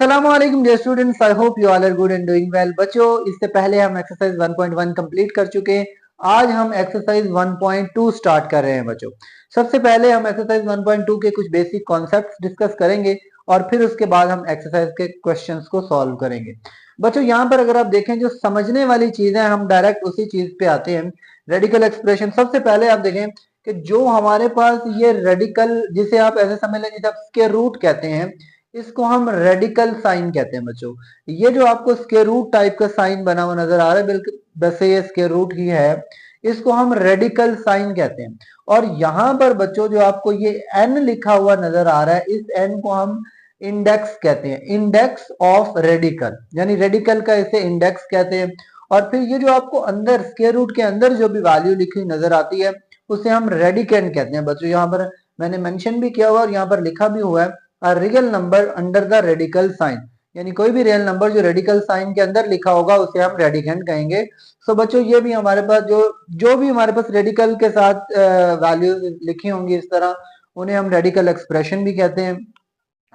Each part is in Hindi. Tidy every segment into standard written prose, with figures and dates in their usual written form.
अस्सलामुअलैकुम dear students, I hope you all are good and doing well. बच्चों, इससे पहले हम एक्सरसाइज 1.1 कंप्लीट कर चुके हैं। आज हम एक्सरसाइज 1.2 स्टार्ट कर रहे हैं। बच्चों, सबसे पहले हम एक्सरसाइज 1.2 के कुछ बेसिक कॉन्सेप्ट्स डिस्कस करेंगे और फिर उसके बाद हम एक्सरसाइज के क्वेश्चंस को सॉल्व करेंगे। बच्चों, यहाँ पर अगर आप देखें, जो समझने वाली चीज है, हम डायरेक्ट उसी चीज पे आते हैं। रेडिकल एक्सप्रेशन, सबसे पहले आप देखें कि जो हमारे पास ये रेडिकल, जिसे आप ऐसे समझ लें जिसे आप स्क्वायर रूट कहते हैं, इसको हम रेडिकल साइन कहते हैं। बच्चों, ये जो आपको स्क्वायर रूट टाइप का साइन बना हुआ नजर आ रहा है, बिल्कुल वैसे ये स्क्वायर रूट ही है, इसको हम रेडिकल साइन कहते हैं। और यहाँ पर बच्चों जो आपको ये एन लिखा हुआ नजर आ रहा है, इस एन को हम इंडेक्स कहते हैं, इंडेक्स ऑफ रेडिकल, यानी रेडिकल का इसे इंडेक्स कहते हैं। और फिर ये जो आपको अंदर स्क्वायर रूट के अंदर जो भी वैल्यू लिखी नजर आती है, उसे हम रेडिकेंड कहते हैं। बच्चों, यहाँ पर मैंने मेंशन भी किया हुआ और यहाँ पर लिखा भी हुआ है, a real number under the radical sign, यानी कोई भी रियल नंबर जो रेडिकल साइन के अंदर लिखा होगा उसे हम रेडिकेंड कहेंगे। सो बच्चों, ये भी हमारे पास जो भी हमारे पास रेडिकल के साथ वैल्यू लिखी होंगी इस तरह, उन्हें हम रेडिकल एक्सप्रेशन भी कहते हैं।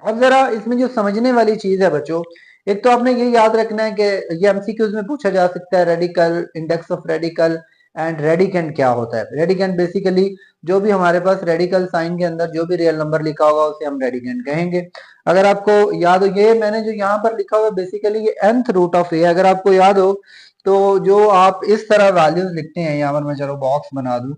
अब जरा इसमें जो समझने वाली चीज है बच्चों, एक तो आपने ये याद रखना है कि ये एमसीक्यूज में पूछा जा सकता है, radical, index of radical and radicand क्या होता है। रेडिकेंड बेसिकली जो भी हमारे पास रेडिकल साइन के अंदर जो भी रियल नंबर लिखा होगा उसे हम रेडिकेंड कहेंगे। अगर आपको याद हो, ये मैंने जो यहाँ पर लिखा हुआ है बेसिकली ये nth रूट ऑफ ए, अगर आपको याद हो तो जो आप इस तरह वैल्यूज लिखते हैं, यहाँ पर मैं चलो बॉक्स बना दूं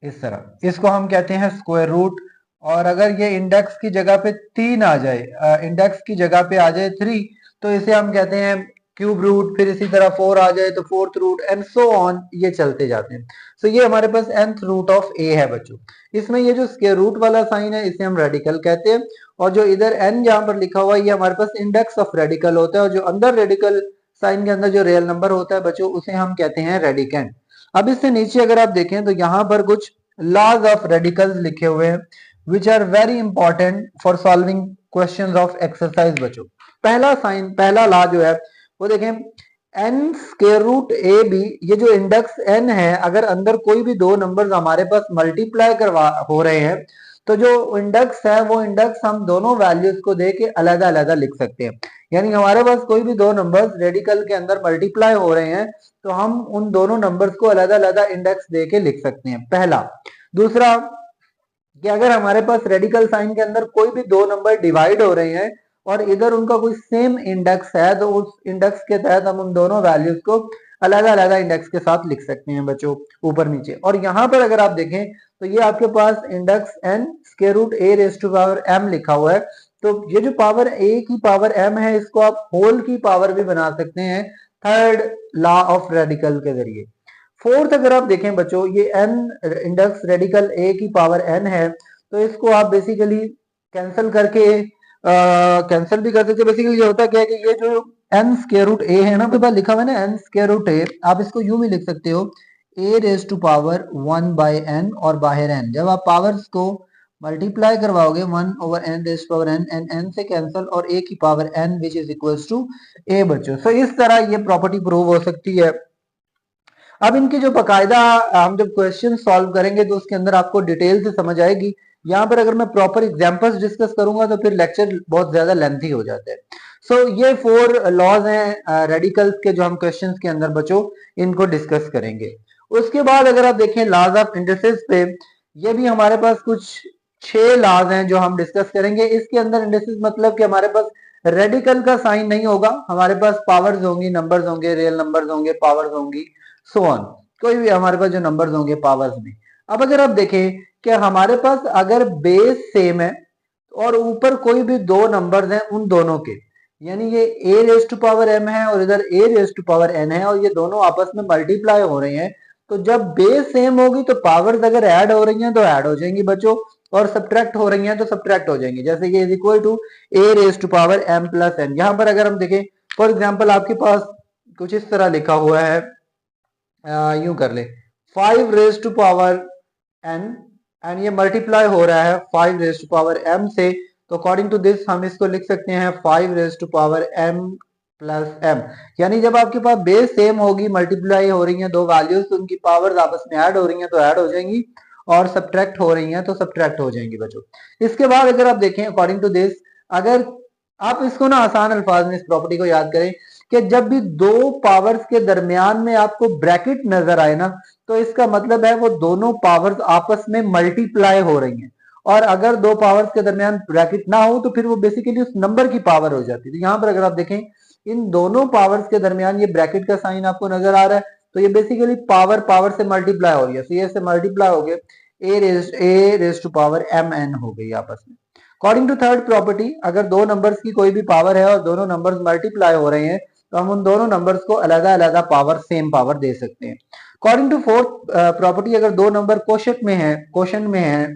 इस तरह, इसको हम कहते हैं स्क्वायर रूट। और अगर ये इंडेक्स की जगह पे 3 आ जाए, इंडेक्स की जगह पे आ जाए 3, तो इसे हम कहते हैं क्यूब रूट। फिर इसी तरह 4 आ जाए तो fourth root and so on, ये चलते जाते हैं। सो ये हमारे पास nth रूट ऑफ ए है। बच्चों, इसमें ये जो स्क्वायर रूट वाला साइन है इसे हम रेडिकल कहते हैं, और जो इधर n जहां पर लिखा हुआ है ये हमारे पास इंडेक्स ऑफ रेडिकल होता है, और जो अंदर रेडिकल साइन के अंदर जो रियल नंबर होता है बच्चों, उसे हम कहते हैं रेडिकेंड। अब इससे नीचे अगर आप देखें तो यहाँ पर कुछ laws of radicals लिखे हुए हैं, which are very important for solving questions of exercise। बच्चों, पहला लॉ जो है वो देखें, n square root a b, ये जो इंडेक्स n है, अगर अंदर कोई भी दो नंबर्स हमारे पास मल्टीप्लाई करवा हो रहे हैं, तो जो इंडेक्स है वो इंडेक्स हम दोनों वैल्यूज को दे के अलग अलग लिख सकते हैं। यानी हमारे पास कोई भी दो नंबर्स रेडिकल के अंदर मल्टीप्लाई हो रहे हैं, तो हम उन दोनों नंबर्स को अलग अलग इंडेक्स दे के लिख सकते हैं, पहला। दूसरा, कि अगर हमारे पास रेडिकल साइन के अंदर कोई भी दो नंबर डिवाइड हो रहे हैं और इधर उनका कोई सेम इंडेक्स है, तो उस इंडेक्स के तहत हम उन दोनों वैल्यूज को अलग अलग इंडेक्स के साथ लिख सकते हैं बच्चों, ऊपर नीचे। और यहाँ पर अगर आप देखें तो ये आपके पास index n square root a raise to power m लिखा हुआ है, तो ये जो पावर a की पावर m है, इसको आप होल की पावर भी बना सकते हैं थर्ड लॉ ऑफ रेडिकल के जरिए। फोर्थ, अगर आप देखें बच्चों, ये n इंडेक्स रेडिकल a की पावर n है, तो इसको आप बेसिकली कैंसिल करके कैंसिल भी कर सकते हैं। बेसिकली ये होता क्या है कि ये जो n स्क्वायर रूट a है ना, आपके पास लिखा हुआ है ना n स्क्वायर रूट a, आप इसको यूं भी लिख सकते हो a raise to power 1 by n, और बाहर n, जब आप पावर्स को मल्टीप्लाई करवाओगे 1 over n raise to power n, and n से कैंसिल, और a की power n which is equals to a। बच्चों, सो इस तरह ये प्रॉपर्टी प्रूव हो सकती है। अब इनकी जो बकायदा हम जब क्वेश्चन सॉल्व करेंगे तो उसके अंदर आपको डिटेल से समझ आएगी। यहाँ पर अगर मैं प्रॉपर एग्जांपल्स डिस्कस करूंगा तो फिर लेक्चर बहुत ज्यादा लेंथी हो जाता है। सो ये 4 लॉज हैं रेडिकल्स के, जो हम क्वेश्चंस के अंदर बच्चों इनको डिस्कस करेंगे। उसके बाद अगर आप देखें लॉज ऑफ इंडिसेस पे, ये भी हमारे पास कुछ 6 लॉज हैं जो हम डिस्कस करेंगे। इसके अंदर इंडिसेस मतलब कि हमारे पास रेडिकल का साइन नहीं होगा, हमारे पास पावर्स होंगी, नंबर्स होंगे, रियल नंबर्स होंगे, पावर्स होंगी, सो ऑन, कोई भी हमारे पास जो नंबर्स होंगे पावर्स में। अब अगर आप देखें कि हमारे पास अगर बेस सेम है और ऊपर कोई भी दो नंबर्स हैं उन दोनों के, यानी ये a raise to power m है और इधर a raise to power n है, और ये दोनों आपस में मल्टीप्लाई हो रहे हैं, तो जब बेस सेम होगी तो पावर्स अगर ऐड हो रही हैं तो ऐड हो जाएंगी बच्चों, और सब्ट्रैक्ट हो रही हैं तो सब्ट्रैक्ट हो जाएंगी। जैसे ये is equal to a raise to power m plus n। यहाँ पर अगर हम देखें, फॉर एग्जाम्पल आपके पास कुछ इस तरह लिखा हुआ है, यूं कर ले 5 raise to power n, and ये मल्टीप्लाई हो रहा है 5 रेज़ टू पावर m से, तो अकॉर्डिंग टू दिस हम इसको लिख सकते हैं 5 raise to power m plus m। यानी जब आपके पास बेस सेम होगी, मल्टीप्लाई हो रही हैं दो वैल्यूज, तो उनकी पावर्स आपस में ऐड हो रही हैं तो ऐड हो जाएंगी, और सब्ट्रैक्ट हो रही हैं तो सब्ट्रैक्ट हो जाएंगी बच्चों। इसके बाद अगर आप देखें अकॉर्डिंग टू दिस, अगर आप इसको ना आसान अल्फाज में इस प्रॉपर्टी को याद करें कि जब भी दो पावर्स के दरमियान में आपको ब्रैकेट नजर आए ना, तो इसका मतलब है वो दोनों पावर्स आपस में मल्टीप्लाई हो रही हैं। और अगर दो पावर्स के दरमियान ब्रैकेट ना हो तो फिर वो बेसिकली उस नंबर की पावर हो जाती है। तो यहाँ पर अगर आप देखें इन दोनों पावर्स के दरमियान ये ब्रैकेट का साइन आपको नजर आ रहा है, तो ये बेसिकली पावर पावर से मल्टीप्लाई हो रही है। तो ये से मल्टीप्लाई हो गए, a raise to power m n हो गई आपस में। अकॉर्डिंग टू थर्ड प्रॉपर्टी, अगर दो नंबर्स की कोई भी पावर है और दोनों नंबर्स मल्टीप्लाई हो रहे हैं तो हम उन दोनों नंबर्स को अलग अलग पावर सेम पावर दे सकते हैं। अकॉर्डिंग टू फोर्थ प्रॉपर्टी, अगर दो नंबर क्वोशंट में है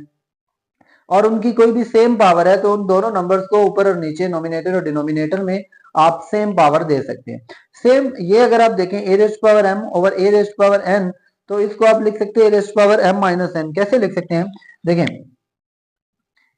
और उनकी कोई भी सेम पावर है तो उन दोनों नंबर्स को ऊपर और नीचे नोमिनेटर और डिनोमिनेटर में आप सेम पावर दे सकते हैं। सेम ये अगर आप देखें a raised power m over a raised power n, तो इसको आप लिख सकते हैं a raised power m minus n. कैसे लिख सकते हैं, देखें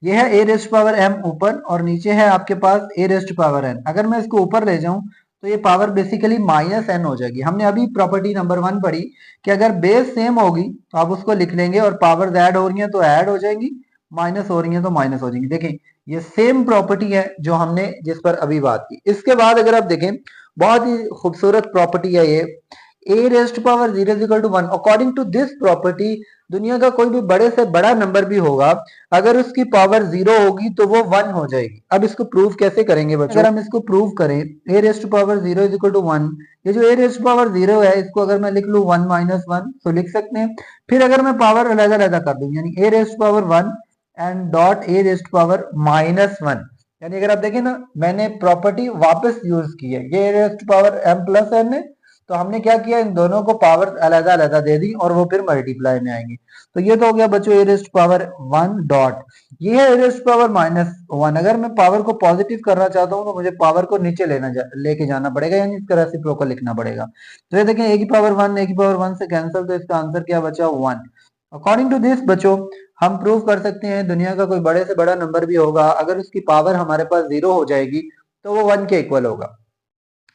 ये है ए रेस्ट पावर एम ऊपर और नीचे है आपके पास ए रेस्ट पावर एन। अगर मैं इसको ऊपर ले जाऊं तो ये पावर बेसिकली माइनस एन हो जाएगी। हमने अभी प्रॉपर्टी नंबर 1 पढ़ी कि अगर बेस सेम होगी तो आप उसको लिख लेंगे और पावर्स ऐड हो रही हैं तो ऐड हो जाएंगी, माइनस हो रही हैं तो माइनस हो जाएंगी। देखें ये सेम प्रॉपर्टी है जो हमने जिस पर अभी बात की। इसके बाद अगर आप देखें बहुत ही खूबसूरत प्रॉपर्टी है ये, a raised power 0 is equal to 1। According to this property दुनिया का कोई भी बड़े से बड़ा नंबर भी होगा, अगर उसकी पावर 0 होगी तो वो 1 हो जाएगी। अब इसको प्रूव कैसे करेंगे बच्चों, अगर हम इसको प्रूव करें a raised power 0 is equal to 1, ये जो ए रेस्ट पावर 0 है इसको अगर मैं लिख लूं 1 माइनस 1 तो लिख सकते हैं। फिर अगर मैं पावर अलग अलग कर दूं यानी a raised power 1 and dot a raised power minus 1, यानी अगर आप देखें ना मैंने प्रॉपर्टी वापस यूज की है, ये raised power m plus n है तो हमने क्या किया इन दोनों को पावर अलग अलग दे दी और वो फिर मल्टीप्लाई में आएंगे। तो ये तो हो गया बच्चों ए रेस्ट पावर 1 डॉट, ये है ए रेस्ट पावर माइनस 1। अगर मैं पावर को पॉजिटिव करना चाहता हूं तो मुझे पावर को नीचे लेके जाना पड़ेगा, यानी इसका रेसिप्रोकल लिखना पड़ेगा। तो ये देखें ए की पावर 1 ए की पावर 1 से कैंसिल, तो इसका आंसर क्या बचा 1। अकॉर्डिंग टू दिस बच्चों हम प्रूव कर सकते हैं दुनिया का कोई बड़े से बड़ा नंबर भी होगा, अगर उसकी पावर हमारे पास 0 हो जाएगी तो वो 1 के इक्वल होगा।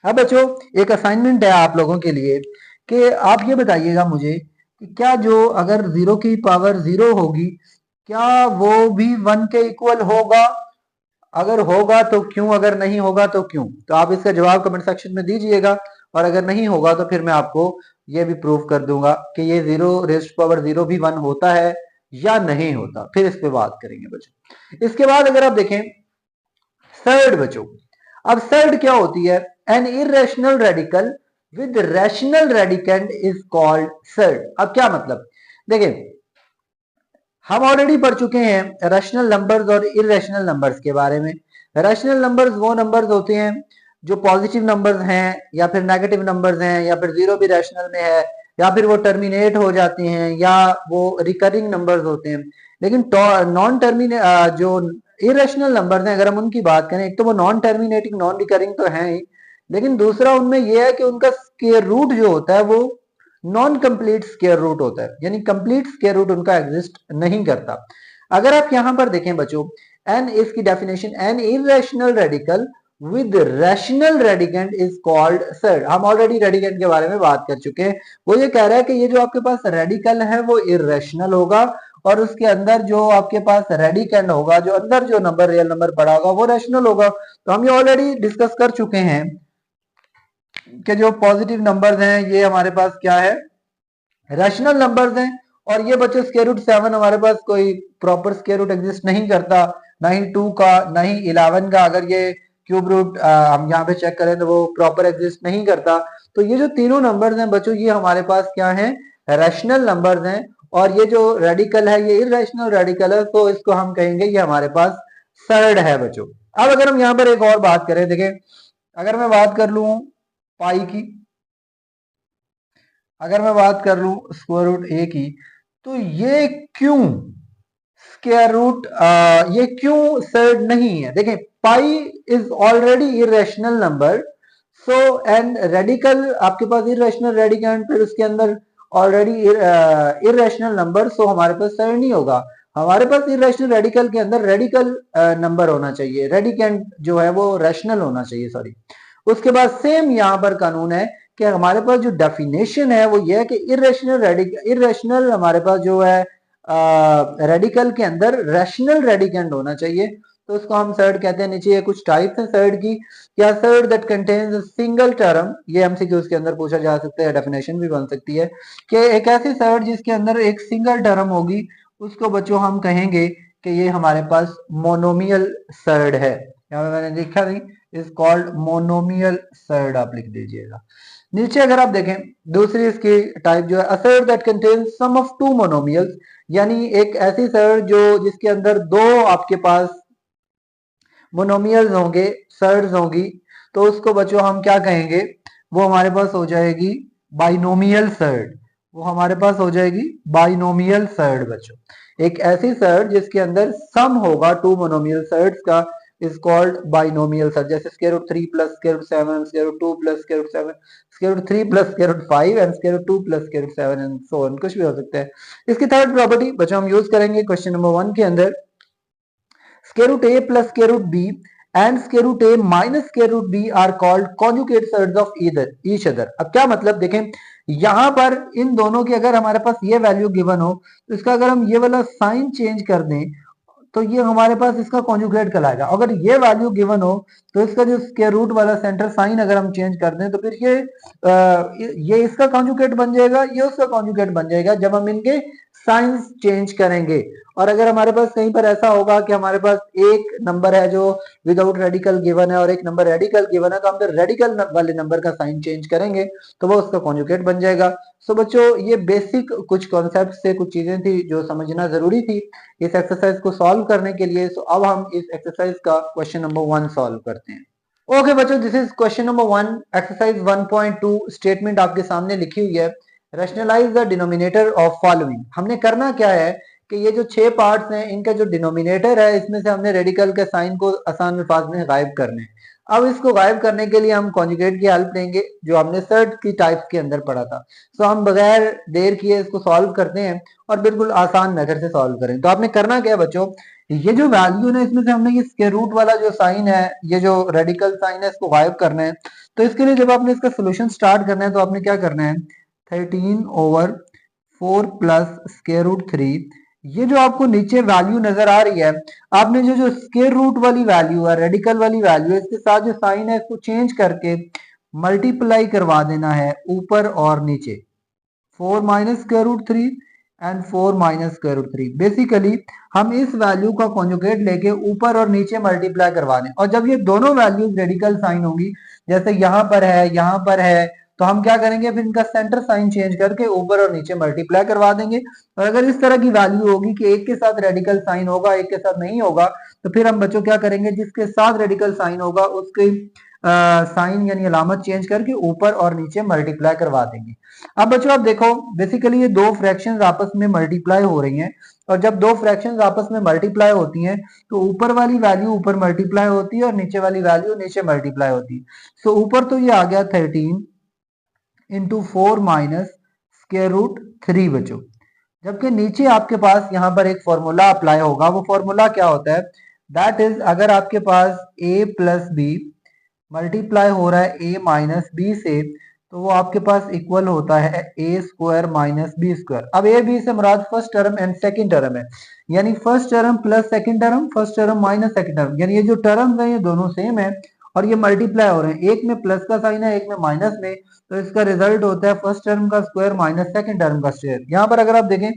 अब बच्चों एक असाइनमेंट है आप लोगों के लिए कि आप ये बताइएगा मुझे कि क्या जो अगर 0 की पावर 0 होगी क्या वो भी 1 के इक्वल होगा, अगर होगा तो क्यों, अगर नहीं होगा तो क्यों। तो आप इसका जवाब कमेंट सेक्शन में दीजिएगा और अगर नहीं होगा तो फिर मैं आपको ये भी प्रूव कर दूंगा कि ये 0 रेस्ट पावर 0 भी 1 होता है या नहीं होता, फिर इस पे बात करेंगे बच्चों। इसके बाद अगर आप देखें थर्ड बच्चों, अब थर्ड क्या होती है, an irrational radical with rational radicand is called third. अब क्या मतलब, देखिए हम ऑलरेडी पढ़ चुके हैं रैशनल नंबर्स और इरेशनल नंबर्स के बारे में। रैशनल नंबर्स वो नंबर्स होते हैं जो पॉजिटिव नंबर्स हैं या फिर नेगेटिव नंबर्स हैं या फिर जीरो भी रैशनल में है या फिर वो टर्मिनेट हो जाते हैं या वो रिकरिंग नंबर्स होते हैं। लेकिन नॉन टर्मिनेट जो इरेशनल नंबर्स हैं अगर हम उनकी बात करें, एक तो वो नॉन टर्मिनेटिंग नॉन रिकरिंग तो है ही, लेकिन दूसरा उनमें यह है कि उनका स्क्वायर रूट जो होता है वो नॉन कंप्लीट स्क्वायर रूट होता है, यानी कंप्लीट स्क्वायर रूट उनका एग्जिस्ट नहीं करता। अगर आप यहां पर देखें बच्चों एन इसकी definition, an irrational radical with rational radicand is called third. हम ऑलरेडी रेडिकेंड के बारे में बात कर चुके हैं। वो ये कह रहा है कि ये जो आपके पास रेडिकल है वो इरेशनल होगा और उसके अंदर जो आपके पास रेडिकेंड होगा, जो अंदर जो नंबर रियल नंबर पड़ा होगा वो रैशनल होगा। तो हम ये ऑलरेडी डिस्कस कर चुके हैं कि जो पॉजिटिव नंबर्स हैं ये हमारे पास क्या है, रैशनल नंबर्स हैं। और ये बच्चों स्क्वायर रूट 7 हमारे पास कोई प्रॉपर स्क्वायर रूट एग्जिस्ट नहीं करता, ना ही 2 का ना ही 11 का। अगर ये क्यूब रूट हम यहाँ पे चेक करें तो वो प्रॉपर एग्जिस्ट नहीं करता। तो ये जो तीनों नंबर्स हैं बच्चों ये हमारे पास क्या है, रैशनल नंबर्स हैं। और ये जो रेडिकल है ये इरेशनल रेडिकल है, तो इसको हम कहेंगे ये हमारे पास थर्ड है बच्चों। अब अगर हम यहाँ पर एक और बात करें, देखिए अगर मैं बात कर लूं पाई की, अगर मैं बात कर लूं स्क्वायर रूट ए की, तो ये क्यों स्क्वायर रूट ये क्यों थर्ड नहीं है। देखें pi is already irrational number, so and radical आपके पास इरेशनल रेडिकेंड, फिर उसके अंदर ऑलरेडी इरेशनल नंबर, सो हमारे पास थर्ड नहीं होगा। हमारे पास इरेशनल रेडिकल के अंदर रेडिकल नंबर होना चाहिए, रेडिकेंड जो है वो रैशनल होना चाहिए, सॉरी। उसके बाद सेम यहाँ पर कानून है कि हमारे पास जो डेफिनेशन है वो ये है कि इरेशनल हमारे पास जो है रेडिकल के अंदर रैशनल रेडिकेंड होना चाहिए। तो उसको हम सर्ड कहते हैं। नीचे ये कुछ टाइप्स है सर्ड की। क्या surd that contains single term, ये एमसीक्यूज के अंदर पूछा जा सकता है, डेफिनेशन भी बन सकती है कि एक ऐसी सर्ड जिसके अंदर एक सिंगल टर्म होगी, उसको बच्चों हम कहेंगे कि ये हमारे पास मोनोमियल सर्ड है। यहाँ पे मैंने लिखा नहीं, इज कॉल्ड मोनोमियल सर्ड, आप लिख दीजिएगा। नीचे अगर आप देखें दूसरी इसकी टाइप जो है a surd that contains sum of two monomials, यानी एक ऐसी सर्ड जो जिसके अंदर दो आपके पास मोनोमियल्स होंगे, सर्ड्स होंगी, तो उसको बच्चों हम क्या कहेंगे, वो हमारे पास हो जाएगी बाइनोमियल सर्ड। वो हमारे पास हो जाएगी बाइनोमियल सर्ड बच्चों। एक ऐसी सर्ड जिसके अंदर सम होगा टू मोनोमियल सर्ड्स का इज कॉल्ड बाइनोमियल सर्ड। जैसे square root 3 plus square root 7, square root 2 plus square root 7, square root 3 plus square root 5 and square root 2 plus square root 7 and so on, कुछ भी हो सकता है। इसकी थर्ड प्रॉपर्टी बच्चों हम यूज करेंगे क्वेश्चन नंबर 1 के अंदर, square root a plus square root b and square root a minus square root b are called conjugate surds of either each other। अब क्या मतलब देखें, यहां पर इन दोनों की अगर हमारे पास ये वैल्यू गिवन हो तो इसका अगर हम ये वाला साइन चेंज कर दें तो ये हमारे पास इसका कॉन्जुगेट कहलाएगा। अगर ये वैल्यू गिवन हो तो इसका जो स्क्वायर रूट वाला सेंटर साइन अगर हम चेंज कर दें तो फिर ये इसका कॉन्जुगेट बन जाएगा, ये उसका कॉन्जुगेट बन जाएगा जब हम इनके साइंस चेंज करेंगे। और अगर हमारे पास कहीं पर ऐसा होगा कि हमारे पास एक नंबर है जो विदाउट रेडिकल गिवन है और एक नंबर रेडिकल गिवन है, तो हम तो रेडिकल वाले नंबर का साइन चेंज करेंगे तो वो उसका कॉन्जुगेट बन जाएगा। सो बच्चों ये बेसिक कुछ कॉन्सेप्ट से कुछ चीजें थी जो समझना जरूरी थी इस एक्सरसाइज को सॉल्व करने के लिए। सो अब हम इस एक्सरसाइज का क्वेश्चन नंबर 1 सॉल्व करते हैं। ओके बच्चों, this is question number 1 exercise 1.2। Statement आपके सामने लिखी हुई है, rationalise the denominator of following. हमने करना क्या है कि ये जो 6 पार्ट्स हैं इनका जो डिनोमिनेटर है इसमें से हमने रेडिकल के साइन को आसान अल्फाज में गायब करने हैं। अब इसको गायब करने के लिए हम कॉन्जुगेट की हेल्प लेंगे जो हमने सर्ड की टाइप्स के अंदर पढ़ा था। सो हम बगैर देर किए इसको सॉल्व करते हैं और बिल्कुल आसान मेथड से सॉल्व करें। तो आपने करना क्या है बच्चों, ये जो वैल्यू है इसमें से हमने ये स्क्वायर रूट वाला जो साइन है, ये जो रेडिकल साइन है, इसको गायब करना है। तो इसके लिए जब आपने इसका सोल्यूशन स्टार्ट करना है तो आपने क्या करना है, 13/4 प्लस स्क्वायर रूट 3, ये जो आपको नीचे वैल्यू नजर आ रही है, आपने जो जो स्क्वायर रूट वाली वैल्यू है, रेडिकल वाली वैल्यू है, इसके साथ जो साइन है इसको चेंज करके मल्टीप्लाई करवा देना है ऊपर और नीचे। 4 minus square root 3 and 4 minus square root 3। Basically हम इस वैल्यू का कॉन्जुगेट लेके ऊपर और नीचे मल्टीप्लाई करवा दें, और जब ये दोनों वैल्यूज रेडिकल साइन होंगी, जैसे यहाँ पर है यहाँ पर है, तो हम क्या करेंगे, फिर इनका सेंटर साइन चेंज करके ऊपर और नीचे मल्टीप्लाई करवा देंगे। और अगर इस तरह की वैल्यू होगी कि एक के साथ रेडिकल साइन होगा एक के साथ नहीं होगा, तो फिर हम बच्चों क्या करेंगे, जिसके साथ रेडिकल साइन होगा उसके साइन यानी अलामत चेंज करके ऊपर और नीचे मल्टीप्लाई करवा देंगे। अब बच्चों आप देखो, बेसिकली ये दो फ्रैक्शंस आपस में मल्टीप्लाई हो रही हैं, और जब दो फ्रैक्शंस आपस में मल्टीप्लाई होती हैं तो ऊपर वाली वैल्यू ऊपर मल्टीप्लाई होती है और नीचे वाली वैल्यू नीचे मल्टीप्लाई होती है। सो ऊपर तो ये आ गया 13 इंटू 4 माइनस स्क्वायर रूट 3 बच्चों, जबकि नीचे आपके पास यहाँ पर एक फॉर्मूला अप्लाई होगा। वो फॉर्मूला क्या होता है, दैट इज अगर आपके पास a प्लस बी मल्टीप्लाई हो रहा है a माइनस बी से, तो वो आपके पास इक्वल होता है a square minus b square. अब a b से मुराद first term and second term है, यानी first term plus second term, first term minus second term, यानी ये जो टर्म्स हैं ये दोनों सेम है और ये मल्टीप्लाई हो रहे हैं, एक में प्लस का साइन है एक में माइनस में, तो इसका रिजल्ट होता है फर्स्ट टर्म का स्क्वायर माइनस सेकंड टर्म का स्क्वायर। यहाँ पर अगर आप देखें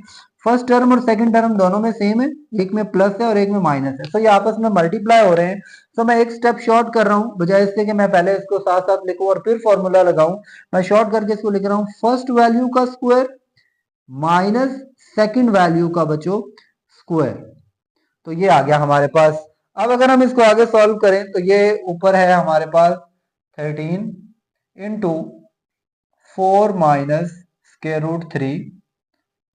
फर्स्ट टर्म और सेकंड टर्म दोनों में सेम है, एक में प्लस है और एक में माइनस है, तो ये आपस में मल्टीप्लाई हो रहे हैं। तो मैं एक स्टेप शॉर्ट कर रहा हूं, बजाय इससे कि मैं पहले इसको साथ साथ लिखूं और फिर फॉर्मूला लगाऊं, मैं शॉर्ट करके इसको लिख रहा हूं फर्स्ट वैल्यू का स्क्वायर माइनस सेकंड वैल्यू का बच्चों स्क्वायर। तो ये आ गया हमारे पास। अब अगर हम इसको आगे सॉल्व करें तो ये ऊपर है हमारे पास 13 इंटू 4 माइनस स्क्वायर रूट 3,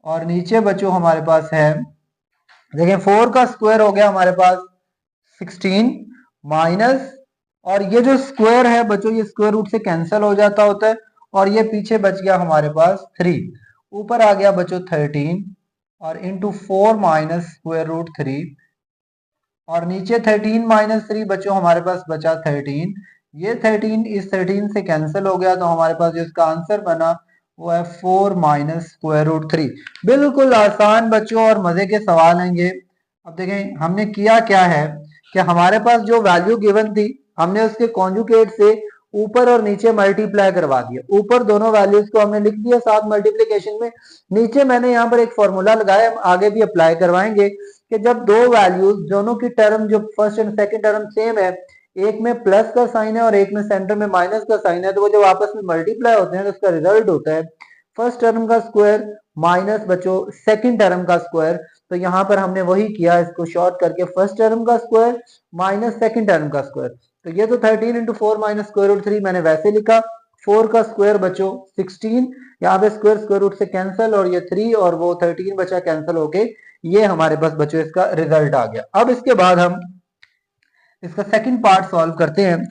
और नीचे बच्चों हमारे पास है, देखिए 4 का स्क्वायर हो गया हमारे पास 16 माइनस, और ये जो स्क्वायर है बच्चों ये स्क्वायर रूट से कैंसिल हो जाता होता है, और ये पीछे बच गया हमारे पास 3, ऊपर आ गया बच्चों 13 और इंटू 4 माइनस स्क्वायर रूट 3, और नीचे 13 माइनस 3 बच्चों हमारे पास बचा 13। ये 13 इस 13 से कैंसिल हो गया, तो हमारे पास जो इसका आंसर बना वो है 4 माइनस स्क्वायर रूट 3। बिल्कुल आसान बच्चों और मजे के सवाल हैं ये। अब देखें हमने किया क्या है कि हमारे पास जो वैल्यू गिवन थी हमने उसके कॉन्जुगेट से ऊपर और नीचे मल्टीप्लाई करवा दिया। ऊपर दोनों वैल्यूज को हमने लिख दिया साथ मल्टीप्लीकेशन में, नीचे मैंने यहाँ पर एक फॉर्मूला लगाया, हम आगे भी अप्लाई करवाएंगे कि जब दो वैल्यूज दोनों की टर्म जो first and second term same है, एक में प्लस का साइन है और एक में सेंटर में माइनस का साइन है, तो वो जब आपस में मल्टीप्लाई होते हैं तो उसका रिजल्ट होता है फर्स्ट टर्म का स्क्वायर माइनस बच्चों सेकंड टर्म का स्क्वायर। तो यहाँ पर हमने वही किया, इसको शॉर्ट करके फर्स्ट टर्म का स्क्वायर माइनस सेकंड टर्म का स्क्वायर। तो ये तो 13 इंटू 4 माइनस स्क्वायर रूट 3 मैंने वैसे लिखा, 4 का स्क्वायर बच्चों 16, यहाँ पे स्क्वायर रूट से कैंसिल और ये 3 और वो 13 बचा कैंसिल होके ये हमारे पास बच्चों इसका रिजल्ट आ गया। अब इसके बाद हम इसका सेकंड पार्ट सॉल्व करते हैं।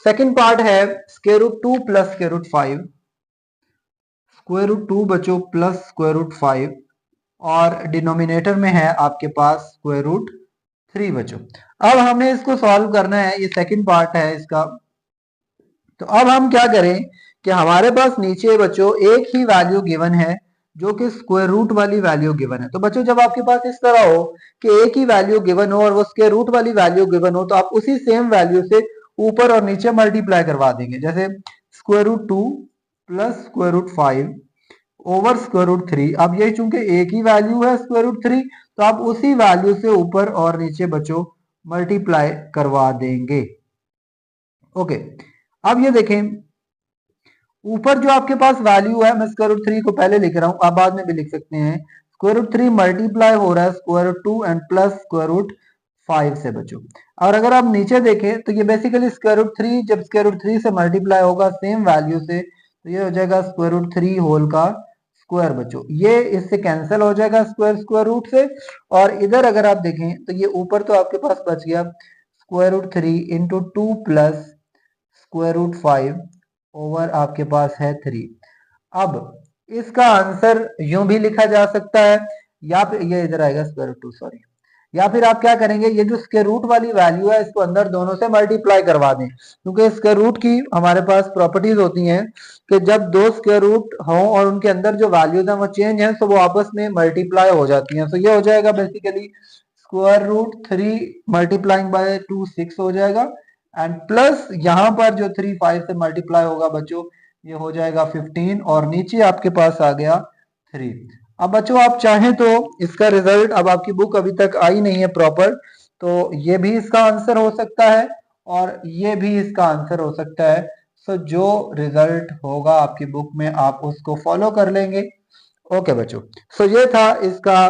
सेकंड पार्ट है square root 2 plus square root 5, square root 2 बच्चों प्लस स्क्वायर रूट 5 और डिनोमिनेटर में है आपके पास स्क्वायर रूट 3 बच्चों। अब हमें इसको सॉल्व करना है, ये सेकंड पार्ट है इसका। तो अब हम क्या करें कि हमारे पास नीचे बच्चों एक ही वैल्यू गिवन है जो कि स्क्वायर रूट वाली वैल्यू गिवन है। तो बच्चों जब आपके पास इस तरह हो कि एक ही वैल्यू गिवन हो और वो स्क्वायर रूट वाली वैल्यू गिवन हो, तो आप उसी सेम वैल्यू से ऊपर और नीचे मल्टीप्लाई करवा देंगे। जैसे square root 2 plus square root 5 over square root 3। अब ये चूंकि एक ही वैल्यू है स्क्वायर रूट 3, तो आप उसी वैल्यू से ऊपर और नीचे बच्चों मल्टीप्लाई करवा देंगे। ओके, अब ये देखें ऊपर जो आपके पास वैल्यू है, मैं स्क्वायर रूट 3 को पहले लिख रहा हूं, आप बाद में भी लिख सकते हैं। स्क्वायर रूट 3 मल्टीप्लाई हो रहा है square root 2 and plus square root 5 से बच्चों। और अगर आप नीचे देखें तो ये बेसिकली स्क्वायर रूट 3 जब स्क्वायर रूट 3 से मल्टीप्लाई होगा सेम वैल्यू से, तो ये हो जाएगा स्क्वायर रूट 3 होल का स्क्वायर बच्चों। ये इससे कैंसिल हो जाएगा स्क्वायर स्क्वायर रूट से, और इधर अगर आप देखें तो ये ऊपर तो आपके पास बच गया square root 3 into 2 plus square root 5 over आपके पास है 3। अब इसका आंसर यूं भी लिखा जा सकता है, या फिर ये इधर आएगा स्क्वायर रूट 2 सॉरी, या फिर आप क्या करेंगे, ये जो स्क्वायर रूट वाली वैल्यू है इसको अंदर दोनों से मल्टीप्लाई करवा दें, क्योंकि स्क्वायर रूट की हमारे पास प्रॉपर्टीज होती हैं कि जब दो स्क्वायर रूट हों और उनके अंदर जो वैल्यूज हैं वो चेंज हैं तो वो आपस में मल्टीप्लाई हो जाती हैं। तो ये हो जाएगा basically square root 3 multiplying by 2 6 हो जाएगा, एंड प्लस यहाँ पर जो 3 5 से मल्टीप्लाई होगा बच्चों ये हो जाएगा 15 और नीचे आपके पास आ गया 3। अब बच्चों आप चाहें तो इसका रिजल्ट, अब आपकी बुक अभी तक आई नहीं है प्रॉपर, तो ये भी इसका आंसर हो सकता है और ये भी इसका आंसर हो सकता है। सो जो रिजल्ट होगा आपकी बुक में आप उसको फॉलो कर लेंगे। ओके बच्चों, सो ये था इसका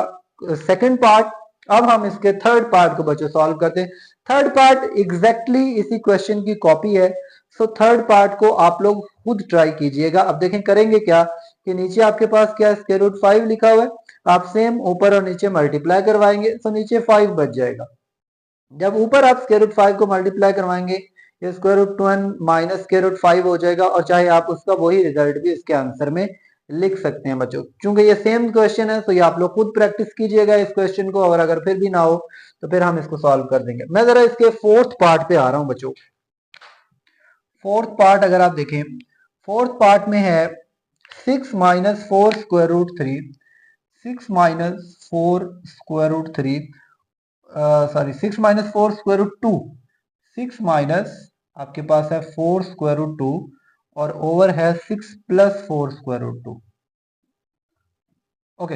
सेकंड पार्ट। अब हम इसके थर्ड पार्ट को बच्चों सॉल्व करते हैं। थर्ड पार्ट एग्जैक्टली इसी क्वेश्चन की कॉपी है। सो थर्ड पार्ट को आप लोग खुद ट्राई कीजिएगा। अब देखें करेंगे क्या कि नीचे आपके पास क्या स्क्वायर रूट 5 लिखा हुआ है, आप सेम ऊपर और नीचे मल्टीप्लाई करवाएंगे, सो नीचे 5 बच जाएगा। जब ऊपर आप स्क्वायर रूट 5 को मल्टीप्लाई करवाएंगे ये square root 1 minus square root 5 हो जाएगा, और चाहे आप उसका वही रिजल्ट भी इसके आंसर में लिख सकते हैं बच्चों। क्योंकि ये सेम क्वेश्चन है तो ये आप लोग खुद प्रैक्टिस कीजिएगा इस क्वेश्चन को, और अगर फिर भी ना हो तो फिर हम इसको सॉल्व कर देंगे। मैं जरा इसके फोर्थ पार्ट पे आ रहा हूं बच्चों। फोर्थ पार्ट अगर आप देखें, फोर्थ पार्ट में है 6 minus 4 square root 3, 6 minus 4 square root 3 sorry 6 minus 4 square root 2, 6 minus आपके पास है 4 स्क्वायर रूट 2 और ओवर है 6 प्लस 4 स्क्वायर रूट 2। ओके,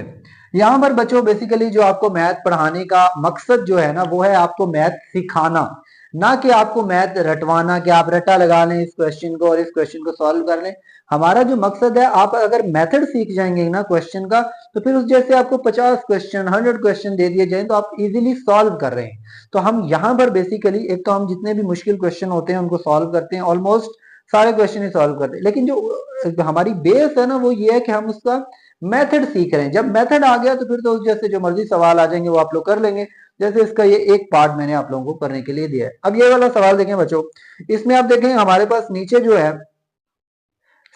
यहाँ पर बच्चों बेसिकली जो आपको मैथ पढ़ाने का मकसद जो है ना वो है आपको मैथ सिखाना, ना कि आपको मैथ रटवाना कि आप रटा लगा लें इस क्वेश्चन को और इस क्वेश्चन को सॉल्व कर लें। हमारा जो मकसद है, आप अगर मेथड सीख जाएंगे ना क्वेश्चन का, तो फिर उस जैसे आपको 50 क्वेश्चन 100 क्वेश्चन दे दिए जाए तो आप इजीली सॉल्व कर रहे हैं। तो हम यहाँ पर बेसिकली एक तो हम जितने भी मुश्किल क्वेश्चन होते हैं उनको सॉल्व करते हैं, ऑलमोस्ट सारे क्वेश्चन ही सॉल्व करते हैं, लेकिन जो हमारी बेस है ना वो ये है कि हम उसका मेथड सीख रहे हैं। जब मेथड आ गया तो फिर तो उस जैसे जो मर्जी सवाल आ जाएंगे वो आप लोग कर लेंगे। जैसे इसका ये एक पार्ट मैंने आप लोगों को करने के लिए दिया है। अब ये वाला सवाल देखें बच्चों, इसमें आप देखें हमारे पास नीचे जो है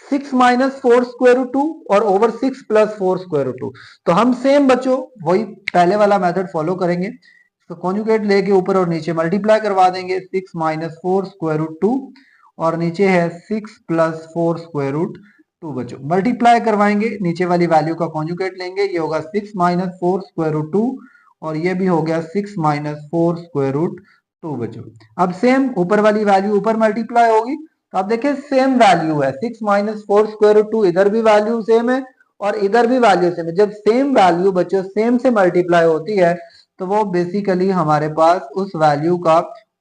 6 माइनस 4 स्क्वायर रूट 2 और ओवर 6 प्लस 4 स्क्वायर रूट 2। तो हम सेम बच्चों वही पहले वाला मेथड फॉलो करेंगे, तो कॉन्जुगेट लेके ऊपर और नीचे मल्टीप्लाई करवा देंगे। 6 माइनस 4 स्क्वायर रूट 2 और नीचे है 6 प्लस 4 स्क्वायर रूट 2 बच्चों। मल्टीप्लाई करवाएंगे, नीचे वाली वैल्यू का कॉन्जुगेट लेंगे, ये होगा 6 माइनस 4 स्क्वायर रूट 2 और ये भी हो गया 6 माइनस 4 स्क्वायर रूट टू बच्चों। अब सेम ऊपर वाली वैल्यू ऊपर मल्टीप्लाई होगी, तो आप देखिए सेम वैल्यू है, 6 माइनस 4 स्क्वायर रूट 2, इधर भी वैल्यू सेम है और इधर भी वैल्यू सेम है। जब सेम वैल्यू बच्चों सेम से मल्टीप्लाई होती है तो वो बेसिकली हमारे पास उस वैल्यू का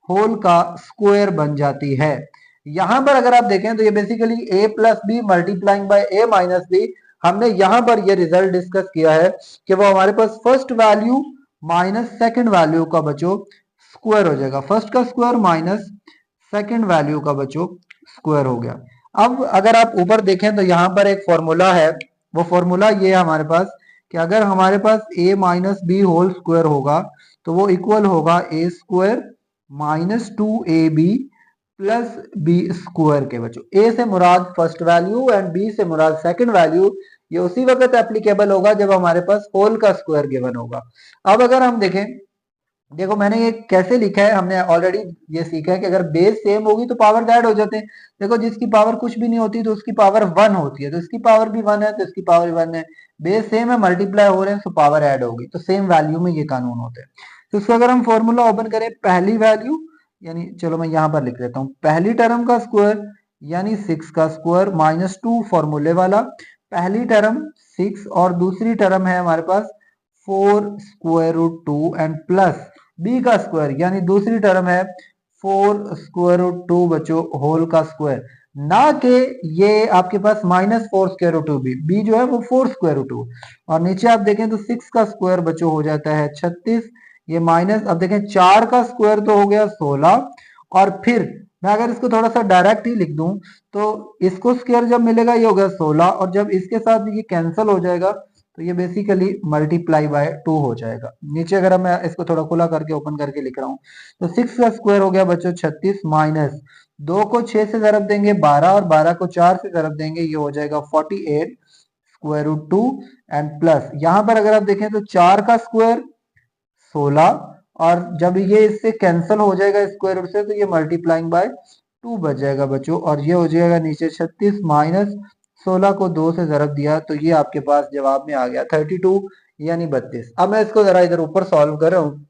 होल का स्क्वायर बन जाती है। यहां पर अगर आप देखें तो ये basically a plus B multiplying by a minus b, हमने यहां पर ये रिजल्ट डिस्कस किया है कि वो हमारे पास first value minus second value का बच्चों स्क्वायर हो जाएगा। फर्स्ट का स्क्वायर माइनस सेकंड वैल्यू का बच्चों स्क्वायर हो गया। अब अगर आप ऊपर देखें तो यहाँ पर एक फॉर्मूला है, वो फॉर्मूला ये है हमारे पास कि अगर हमारे पास a minus B whole square होगा तो वो इक्वल होगा a square minus 2ab plus b square के। बच्चों a से मुराद फर्स्ट वैल्यू एंड b से मुराद सेकंड वैल्यू, ये उसी वक्त एप्लीकेबल होगा जब हमारे पास होल का स्क्वायर गिवन होगा। अब अगर हम देखें, देखो मैंने ये कैसे लिखा है, हमने ऑलरेडी ये सीखा है कि अगर बेस सेम होगी तो पावर ऐड हो जाते हैं। देखो जिसकी पावर कुछ भी नहीं होती तो उसकी पावर 1 होती है, तो इसकी पावर भी 1 है तो इसकी पावर 1 है। बेस सेम है, मल्टीप्लाई हो रहे हैं तो पावर ऐड होगी, तो सेम वैल्यू में ये कानून होते हैं। तो इसको अगर हम फॉर्मूला ओपन करें, पहली वैल्यू यानी चलो मैं यहाँ पर लिख लेता हूँ, पहली टर्म का स्क्वायर यानी 6 का स्क्वायर माइनस 2 फॉर्मूले वाला, पहली टर्म 6 और दूसरी टर्म है हमारे पास 4 square root 2 and plus b का स्क्वायर यानी दूसरी टर्म है 4 स्क्वायर रूट 2 बच्चों होल का स्क्वायर, ना कि ये आपके पास माइनस 4 स्क्वायर रूट 2 बी जो है वो 4 स्क्वायर रूट 2। और नीचे आप देखें तो 6 का स्क्वायर बच्चों हो जाता है 36, ये माइनस, अब देखें 4 का स्क्वायर तो हो गया 16, और फिर मैं अगर इसको थोड़ा सा डायरेक्ट ही लिख दूं तो इसको स्क्वायर जब मिलेगा ये हो गया 16, और जब इसके साथ ये कैंसिल हो जाएगा तो ये बेसिकली मल्टीप्लाई बाय 2 हो जाएगा। नीचे अगर मैं इसको थोड़ा खुला करके ओपन करके लिख रहा हूँ तो 6 का स्क्वायर हो गया बच्चों 36 माइनस 2 को 6 से ज़रब देंगे 12 और 12 को 4 से ज़रब देंगे, ये हो जाएगा 48 स्क्वायर रूट 2 एंड प्लस यहाँ पर अगर आप देखें तो 4 का स्क्वायर 16, और जब ये इससे कैंसिल हो जाएगा स्क्वायर रूट से तो ये मल्टीप्लाइंग बाय 2 बच जाएगा बच्चों, और ये हो जाएगा नीचे 36 माइनस 16 को 2 से ज़रब दिया तो ये आपके पास जवाब में आ गया 32 यानी 32। अब मैं इसको जरा इधर ऊपर सॉल्व कर रहा हूँ,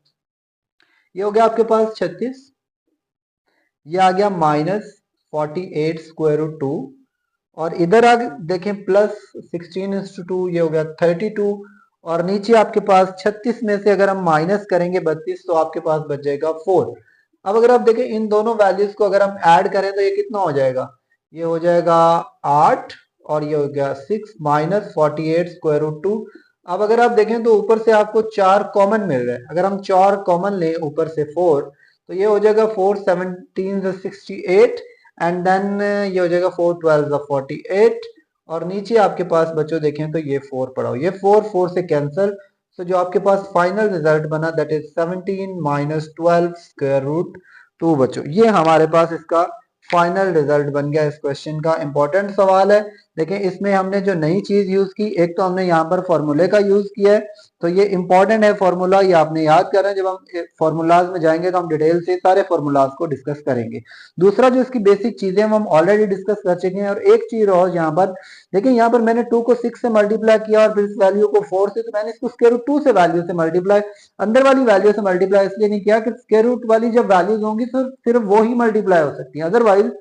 ये हो गया आपके पास 36, ये आ गया माइनस 48 स्क्वायर रूट 2, और इधर आ देखें प्लस 16/2 ये हो गया 32, और नीचे आपके पास 36 में से अगर हम माइनस करेंगे 32 तो आपके पास बच जाएगा 4। अब अगर आप देखें इन दोनों वैल्यूज को अगर हम ऐड करें तो ये कितना हो जाएगा, ये हो जाएगा 8 और ये हो गया 6 माइनस 48 स्क्वायर रूट 2। अब अगर आप देखें तो ऊपर से आपको 4 कॉमन मिल रहा है, अगर हम 4 कॉमन लें ऊपर से 4 तो ये हो जाएगा 4 17 68 एंड देन ये हो जाएगा 4 12 48, और नीचे आपके पास बच्चों देखें तो ये 4 पड़ा हो, ये 4 से कैंसिल, तो जो आपके पास फाइनल रिजल्ट बना that is 17 minus 12 square root 2 बच्चों, ये हमारे पास इसका फाइनल रिजल्ट बन गया इस क्वेश्चन का। इंपॉर्टेंट सवाल है, देखें इसमें हमने जो नई चीज यूज की, एक तो हमने यहाँ पर फॉर्मूले का यूज किया है, तो ये इंपॉर्टेंट है फॉर्मूला, ये आपने याद करना है। जब हम फॉर्मूलाज में जाएंगे तो हम डिटेल से सारे फॉर्मूलाज को डिस्कस करेंगे। दूसरा जो इसकी बेसिक चीजें हम ऑलरेडी डिस्कस कर चुके हैं, और एक चीज और यहाँ पर देखिए, यहाँ पर मैंने 2 को 6 से मल्टीप्लाई किया और फिर इस वैल्यू को 4 से, तो मैंने इसको स्क्वायर रूट 2 से वैल्यू से मल्टीप्लाई, अंदर वाली वैल्यू से मल्टीप्लाई इसलिए नहीं किया कि स्क्वायर रूट वाली जब वैल्यूज होंगी तो सिर्फ वो ही मल्टीप्लाई हो सकती है, अदरवाइज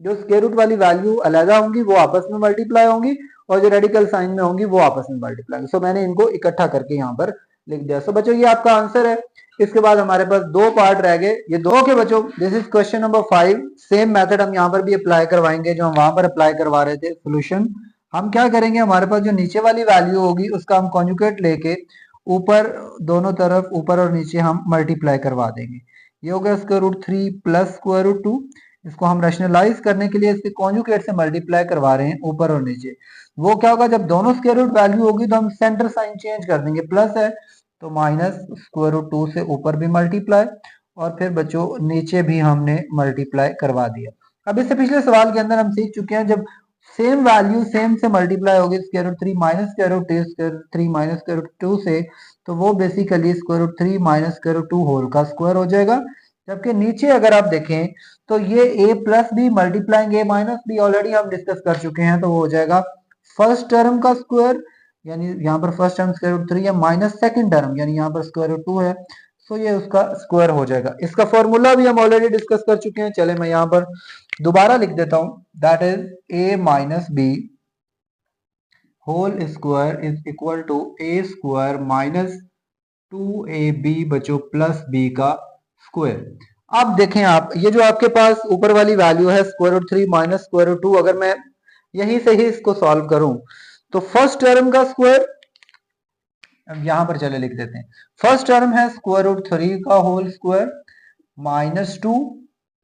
जो स्क्वायर रूट वाली वैल्यू अलहदा होंगी वो आपस में मल्टीप्लाई होंगी, और जो रेडिकल साइन में होंगी वो आपस में मल्टीप्लाई होंगी। सो मैंने इनको इकट्ठा करके यहाँ पर लिख दिया। सो बच्चों ये आपका आंसर है। इसके बाद हमारे पास 2 पार्ट रह गए, ये 2 के बच्चों, this is question number 5। Same method हम यहाँ पर भी अप्लाई करवाएंगे जो हम वहां पर अप्लाई करवा रहे थे। सोल्यूशन हम क्या करेंगे, हमारे पास जो नीचे वाली वैल्यू होगी उसका हम कॉन्जुगेट लेके ऊपर दोनों तरफ ऊपर और नीचे हम मल्टीप्लाई करवा देंगे। ये हो गया square root 3 plus square root 2, इसको हम रैशनलाइज करने के लिए इसके कॉन्जुगेट से मल्टीप्लाई करवा रहे हैं ऊपर और नीचे। वो क्या होगा, जब दोनों स्क्वायर रूट वैल्यू होगी तो हम सेंटर साइन चेंज कर देंगे, प्लस है तो माइनस स्क्वायर रूट 2 से ऊपर भी मल्टीप्लाई, और फिर बच्चों नीचे भी हमने मल्टीप्लाई करवा दिया। अब इससे पिछले सवाल के अंदर हम सीख चुके हैं, जब सेम वैल्यू सेम से मल्टीप्लाई होगी square root 3 minus square root 2 square root 3 minus square root 2 से, तो वो basically square root 3 minus square root 2 whole का स्क्वायर हो जाएगा। जबकि नीचे अगर आप देखें तो ये a plus B multiplying a minus B already हम डिस्कस कर चुके हैं, तो वो हो जाएगा फर्स्ट टर्म का स्क्वायर, यानी यहाँ पर फर्स्ट टर्म स्क्वायर रूट 3 है, माइनस सेकंड टर्म यानी यहाँ पर स्क्वायर रूट 2 है, सो ये उसका स्क्वायर हो जाएगा। इसका फॉर्मूला भी हम ऑलरेडी डिस्कस कर चुके हैं, चले मैं यहाँ पर दोबारा लिख देता हूं। That is a minus B whole square is equal to a square minus 2ab बचो प्लस b का स्क्वायर। अब देखें आप, ये जो आपके पास ऊपर वाली वैल्यू है square root 3 minus square root 2, अगर मैं यहीं से ही इसको सॉल्व करूं तो फर्स्ट टर्म का स्क्वायर, अब यहां पर चले लिख देते हैं। फर्स्ट टर्म है स्क्वायर रूट 3 का होल स्क्वायर माइनस 2।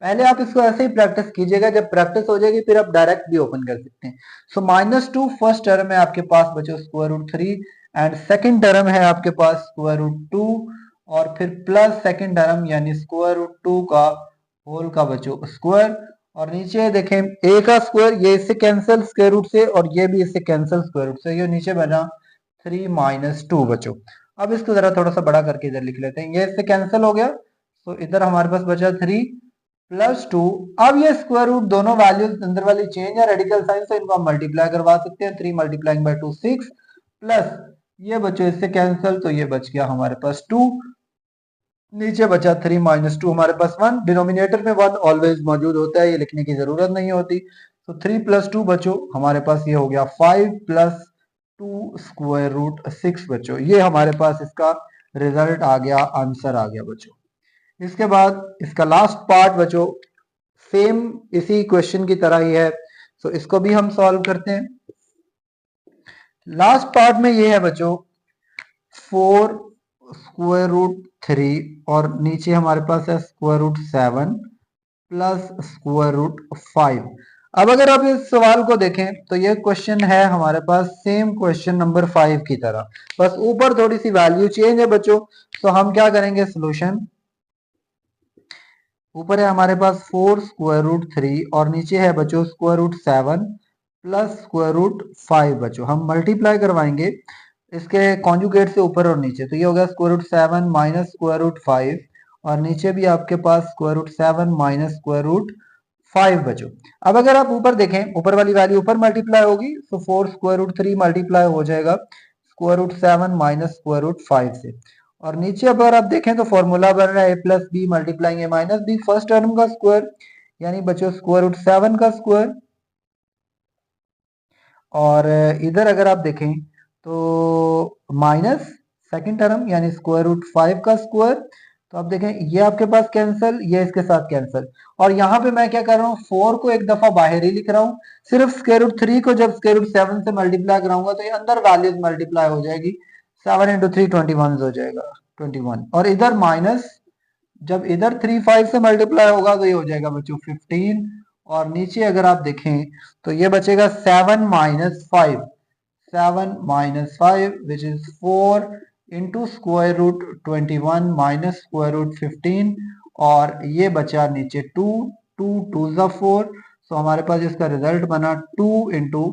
पहले आप इसको ऐसे ही प्रैक्टिस कीजिएगा, जब प्रैक्टिस हो जाएगी फिर आप डायरेक्ट भी ओपन कर सकते हैं। सो माइनस 2 फर्स्ट टर्म है आपके पास बचो square root 3, and second term है आपके पास स्क्वायर रूट 2, और फिर प्लस सेकेंड टर्म यानी स्क्वायर रूट 2 का होल का बचो स्क्वायर। और नीचे देखें a का स्क्वायर, ये इससे कैंसिल स्क्वायर रूट से, और ये भी इससे कैंसिल स्क्वायर रूट से, ये नीचे बना 3 माइनस 2 बचो। अब इसको जरा थोड़ा सा बड़ा करके इधर लिख लेते हैं, ये इससे कैंसिल हो गया, तो इधर हमारे पास बचा 3 प्लस 2। अब ये स्क्वायर रूट दोनों वैल्यूज अंदर वाली चेंज है रेडिकल साइन से, इनको हम मल्टीप्लाई करवा सकते हैं। 3 मल्टीप्लाइंग बाय 2 6 प्लस ये बचो इससे कैंसिल, तो ये बच गया हमारे पास 2, नीचे बचा 3 माइनस 2 हमारे पास 1, डिनोमिनेटर में 1 ऑलवेज मौजूद होता है, ये लिखने की जरूरत नहीं होती। तो 3 प्लस 2 बचो हमारे पास ये हो गया 5 प्लस 2 स्क्वायर रूट 6 बचो। ये हमारे पास इसका रिजल्ट आ गया, आंसर आ गया बचो। इसके बाद इसका लास्ट पार्ट बचो सेम इसी क्वेश्चन की तरह ही है, तो इसको भी हम सॉल्व करते हैं। लास्ट पार्ट में ये है बचो 4 स्क्वायर रूट 3 और नीचे हमारे पास है square root 7 plus square root 5। अब अगर आप इस सवाल को देखें तो ये क्वेश्चन है हमारे पास सेम क्वेश्चन नंबर 5 की तरह, बस ऊपर थोड़ी सी वैल्यू चेंज है बच्चों। तो हम क्या करेंगे, सोल्यूशन ऊपर है हमारे पास 4 स्क्वायर रूट 3 और नीचे है बच्चों square root 7 plus square root 5 बच्चों। हम मल्टीप्लाई करवाएंगे इसके कॉन्जुगेट से ऊपर और नीचे, तो ये हो गया square root 7 minus square root 5, और नीचे भी आपके पास square root 7 minus square root 5 बचो। अब अगर आप ऊपर देखें, ऊपर वाली वैल्यू ऊपर मल्टीप्लाई होगी, तो 4 स्क्वायर रूट 3 मल्टीप्लाई हो जाएगा square root 7 minus square root 5 से, और नीचे अगर आप देखें तो फॉर्मूला बन रहा है ए प्लस बी मल्टीप्लाइंग ए माइनस बी, फर्स्ट टर्म का स्क्वायर यानी बचो स्क्वायर रूट 7 का स्क्वायर, और इधर अगर आप देखें तो माइनस सेकंड टर्म यानी स्क्वायर रूट 5 का स्क्वायर। तो आप देखें ये आपके पास कैंसिल, ये इसके साथ कैंसिल, और यहाँ पे मैं क्या कर रहा हूँ 4 को एक दफा बाहर ही लिख रहा हूँ, सिर्फ स्क्वायर रूट 3 को जब स्क्वायर रूट 7 से मल्टीप्लाई कराऊंगा तो ये अंदर वैल्यूज मल्टीप्लाई हो जाएगी, 7 इंटू 3 21 हो जाएगा 21, और इधर माइनस जब इधर 3 5 से मल्टीप्लाई होगा तो ये हो जाएगा बच्चों 15, और नीचे अगर आप देखें तो ये बचेगा 7 minus 5, 7 minus 5 which is 4 into square root 21 minus square root 15, और ये बचा नीचे 2, 2 2 ज़ा 4, सो हमारे पास इसका रिजल्ट बना 2 into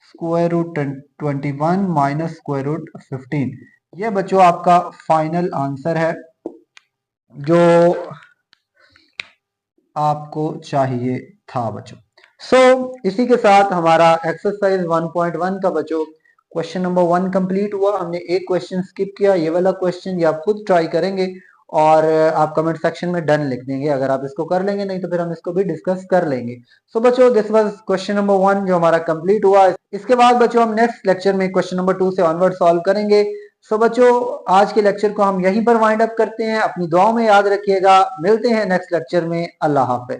square root 21 minus square root 15। ये बच्चों आपका फाइनल आंसर है जो आपको चाहिए था बच्चों। सो इसी के साथ हमारा एक्सरसाइज 1.1 का बच्चों क्वेश्चन नंबर 1 कंप्लीट हुआ। हमने एक क्वेश्चन स्किप किया, ये वाला क्वेश्चन, ये आप खुद ट्राई करेंगे और आप कमेंट सेक्शन में डन लिख देंगे अगर आप इसको कर लेंगे, नहीं तो फिर हम इसको भी डिस्कस कर लेंगे। सो बच्चों दिस वाज क्वेश्चन नंबर 1 जो हमारा कंप्लीट हुआ। इसके बाद बच्चों हम नेक्स्ट लेक्चर में क्वेश्चन नंबर 2 से ऑनवर्ड सॉल्व करेंगे। सो बच्चों आज के लेक्चर को हम यहीं पर वाइंड अप करते हैं, अपनी दुआओं में याद रखिएगा, मिलते हैं नेक्स्ट लेक्चर में। अल्लाह हाफिज।